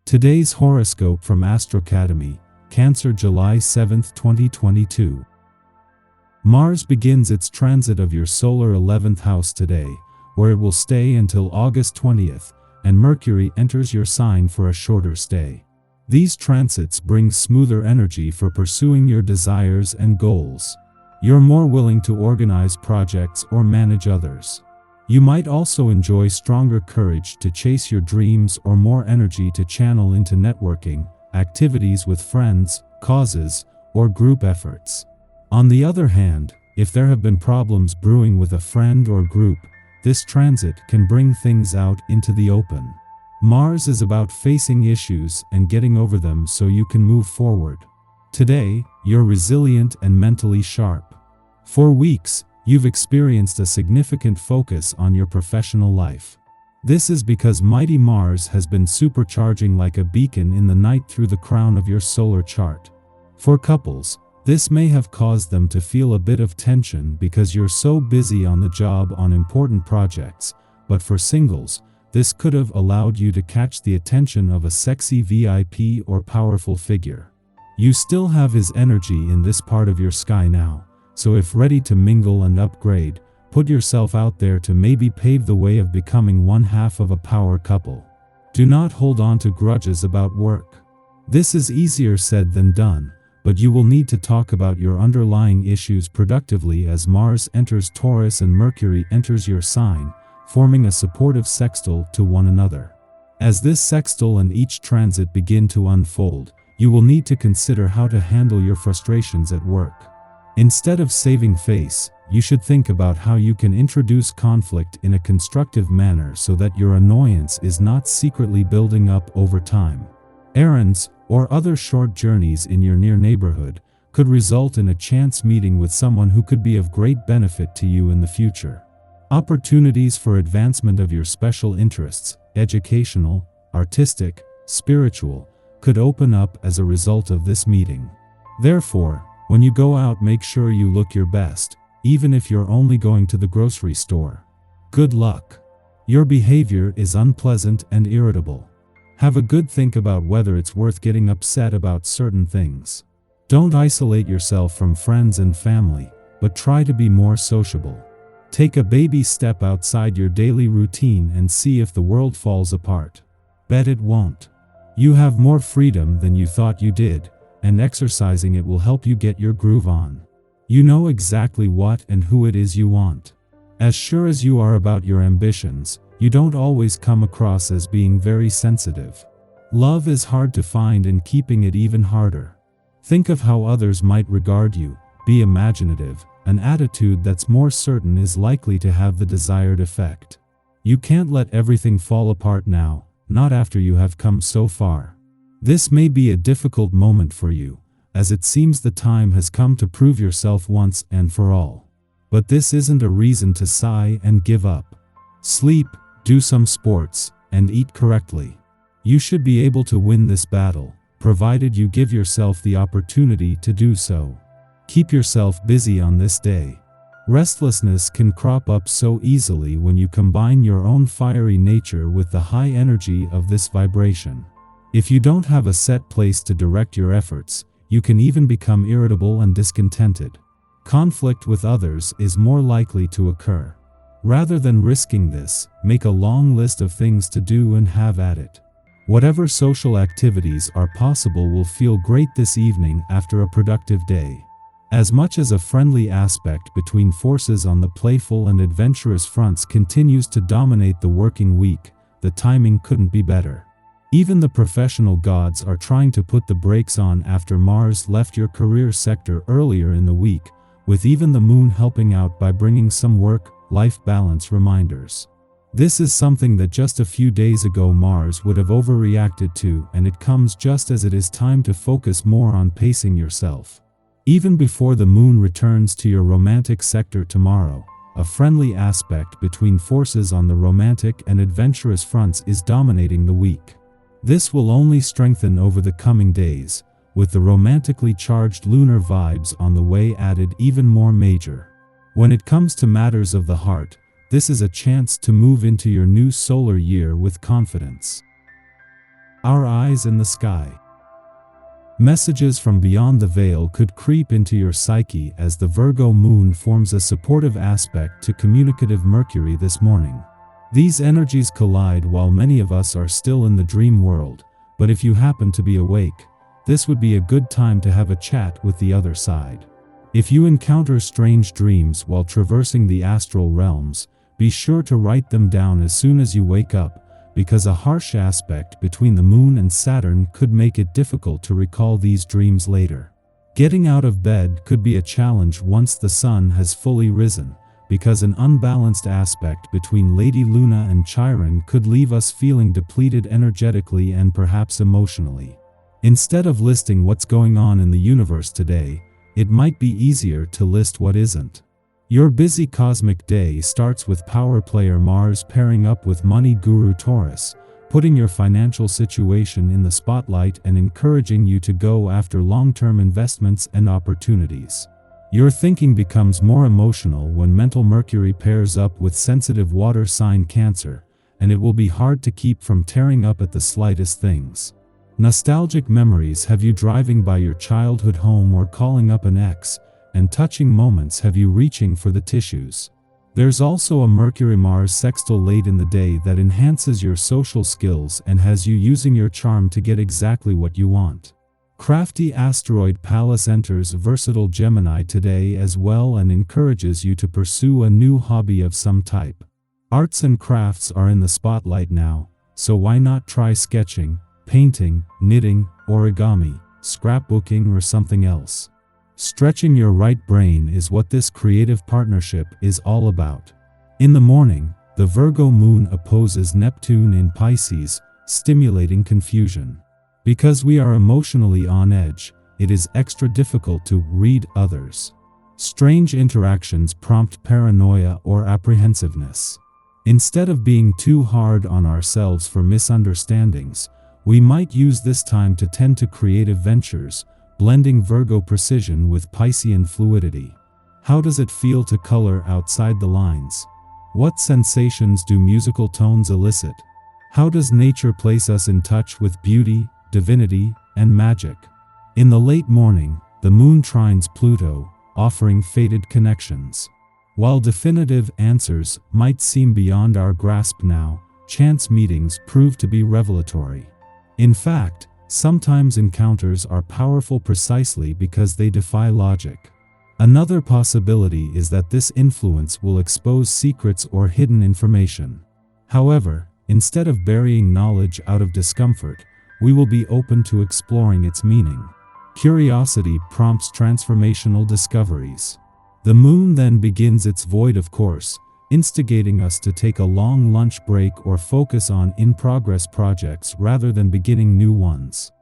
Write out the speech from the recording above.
Today's horoscope from Astrocademy, Cancer, July 7, 2022. Mars begins its transit of your solar 11th house today, where it will stay until August 20th, and Mercury enters your sign for a shorter stay. These transits bring smoother energy for pursuing your desires and goals. You're more willing to organize projects or manage others. You might also enjoy stronger courage to chase your dreams or more energy to channel into networking, activities with friends, causes, or group efforts. On the other hand, if there have been problems brewing with a friend or group, this transit can bring things out into the open. Mars is about facing issues and getting over them so you can move forward. Today, you're resilient and mentally sharp. For weeks, you've experienced a significant focus on your professional life. This is because mighty Mars has been supercharging like a beacon in the night through the crown of your solar chart. For couples, this may have caused them to feel a bit of tension because you're so busy on the job on important projects, but for singles, this could have allowed you to catch the attention of a sexy VIP or powerful figure. You still have his energy in this part of your sky now. So if ready to mingle and upgrade, put yourself out there to maybe pave the way of becoming one half of a power couple. Do not hold on to grudges about work. This is easier said than done, but you will need to talk about your underlying issues productively as Mars enters Taurus and Mercury enters your sign, forming a supportive sextile to one another. As this sextile and each transit begin to unfold, you will need to consider how to handle your frustrations at work. Instead of saving face, you should think about how you can introduce conflict in a constructive manner so that your annoyance is not secretly building up over time. Errands, or other short journeys in your near neighborhood, could result in a chance meeting with someone who could be of great benefit to you in the future. Opportunities for advancement of your special interests, educational, artistic, spiritual, could open up as a result of this meeting. Therefore, when you go out, make sure you look your best, even if you're only going to the grocery store. Good luck. Your behavior is unpleasant and irritable. Have a good think about whether it's worth getting upset about certain things. Don't isolate yourself from friends and family, but try to be more sociable. Take a baby step outside your daily routine and see if the world falls apart. Bet it won't. You have more freedom than you thought you did, and exercising it will help you get your groove on. You know exactly what and who it is you want. As sure as you are about your ambitions, you don't always come across as being very sensitive. Love is hard to find, and keeping it even harder. Think of how others might regard you, be imaginative. An attitude that's more certain is likely to have the desired effect. You can't let everything fall apart now, not after you have come so far. This may be a difficult moment for you, as it seems the time has come to prove yourself once and for all. But this isn't a reason to sigh and give up. Sleep, do some sports, and eat correctly. You should be able to win this battle, provided you give yourself the opportunity to do so. Keep yourself busy on this day. Restlessness can crop up so easily when you combine your own fiery nature with the high energy of this vibration. If you don't have a set place to direct your efforts, you can even become irritable and discontented. Conflict with others is more likely to occur. Rather than risking this, make a long list of things to do and have at it. Whatever social activities are possible will feel great this evening after a productive day. As much as a friendly aspect between forces on the playful and adventurous fronts continues to dominate the working week, the timing couldn't be better. Even the professional gods are trying to put the brakes on after Mars left your career sector earlier in the week, with even the moon helping out by bringing some work-life balance reminders. This is something that just a few days ago Mars would have overreacted to, and it comes just as it is time to focus more on pacing yourself. Even before the moon returns to your romantic sector tomorrow, a friendly aspect between forces on the romantic and adventurous fronts is dominating the week. This will only strengthen over the coming days, with the romantically charged lunar vibes on the way added even more major. When it comes to matters of the heart, this is a chance to move into your new solar year with confidence. Our rise in the sky. Messages from beyond the veil could creep into your psyche as the Virgo moon forms a supportive aspect to communicative Mercury this morning. These energies collide while many of us are still in the dream world, but if you happen to be awake, this would be a good time to have a chat with the other side. If you encounter strange dreams while traversing the astral realms, be sure to write them down as soon as you wake up, because a harsh aspect between the moon and Saturn could make it difficult to recall these dreams later. Getting out of bed could be a challenge once the sun has fully risen, because an unbalanced aspect between Lady Luna and Chiron could leave us feeling depleted energetically and perhaps emotionally. Instead of listing what's going on in the universe today, it might be easier to list what isn't. Your busy cosmic day starts with power player Mars pairing up with money guru Taurus, putting your financial situation in the spotlight and encouraging you to go after long-term investments and opportunities. Your thinking becomes more emotional when mental Mercury pairs up with sensitive water sign Cancer, and it will be hard to keep from tearing up at the slightest things. Nostalgic memories have you driving by your childhood home or calling up an ex, and touching moments have you reaching for the tissues. There's also a Mercury-Mars sextile late in the day that enhances your social skills and has you using your charm to get exactly what you want. Crafty asteroid Pallas enters versatile Gemini today as well and encourages you to pursue a new hobby of some type. Arts and crafts are in the spotlight now, so why not try sketching, painting, knitting, origami, scrapbooking or something else? Stretching your right brain is what this creative partnership is all about. In the morning, the Virgo moon opposes Neptune in Pisces, stimulating confusion. Because we are emotionally on edge, it is extra difficult to read others. Strange interactions prompt paranoia or apprehensiveness. Instead of being too hard on ourselves for misunderstandings, we might use this time to tend to creative ventures, blending Virgo precision with Piscean fluidity. How does it feel to color outside the lines? What sensations do musical tones elicit? How does nature place us in touch with beauty, divinity, and magic? In the late morning, the moon trines Pluto, offering fated connections. While definitive answers might seem beyond our grasp now, chance meetings prove to be revelatory. In fact, sometimes encounters are powerful precisely because they defy logic. Another possibility is that this influence will expose secrets or hidden information. However, instead of burying knowledge out of discomfort, we will be open to exploring its meaning. Curiosity prompts transformational discoveries. The moon then begins its void of course, instigating us to take a long lunch break or focus on in-progress projects rather than beginning new ones.